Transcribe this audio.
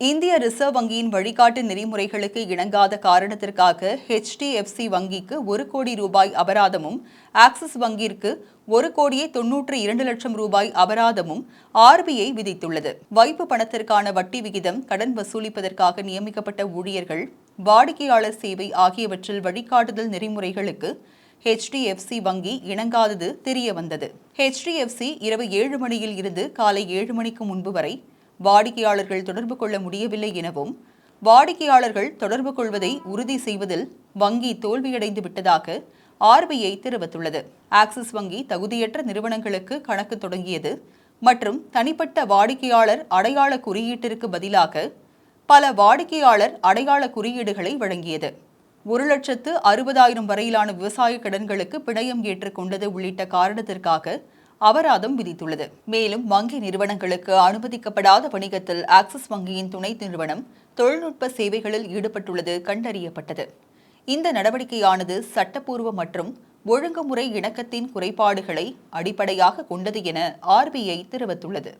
இந்திய ரிசர்வ் வங்கியின் வழிகாட்டு நெறிமுறைகளுக்கு இணங்காத காரணத்திற்காக HDFC வங்கிக்கு 1 கோடி ரூபாய் அபராதமும், ஆக்சிஸ் வங்கிற்கு 1,92,00,000 ரூபாய் அபராதமும் RBI விதித்துள்ளது. வைப்பு பணத்திற்கான வட்டி விகிதம், கடன் வசூலிப்பதற்காக நியமிக்கப்பட்ட ஊழியர்கள், வாடிக்கையாளர் சேவை ஆகியவற்றில் வழிகாட்டுதல் நெறிமுறைகளுக்கு HDFC வங்கி இணங்காதது தெரியவந்தது. HDFC இரவு 7 மணியில் இருந்து காலை 7 மணிக்கு முன்பு வரை வாடிக்கையாளர்கள் தொடர்பு கொள்ள முடியவில்லை எனவும், வாடிக்கையாளர்கள் தொடர்பு கொள்வதை உறுதி செய்வதில் வங்கி தோல்வியடைந்து விட்டதாக RBI தெரிவித்துள்ளது. ஆக்சிஸ் வங்கி தகுதியற்ற நிறுவனங்களுக்கு கணக்கு தொடங்கியது மற்றும் தனிப்பட்ட வாடிக்கையாளர் அடையாள குறியீட்டிற்கு பதிலாக பல வாடிக்கையாளர் அடையாள குறியீடுகளை வழங்கியது. 1,60,000 வரையிலான விவசாய கடன்களுக்கு பிணையம் ஏற்றுக்கொண்டது உள்ளிட்ட காரணத்திற்காக அபராதம் விதித்துள்ளது. மேலும் வங்கி நிறுவனங்களுக்கு அனுமதிக்கப்படாத வணிகத்தில் ஆக்சிஸ் வங்கியின் துணை நிறுவனம் தொழில்நுட்ப சேவைகளில் ஈடுபட்டுள்ளது கண்டறியப்பட்டது. இந்த நடவடிக்கையானது சட்டப்பூர்வ மற்றும் ஒழுங்குமுறை இணக்கத்தின் குறைபாடுகளை அடிப்படையாக கொண்டது என RBI தெரிவித்துள்ளது.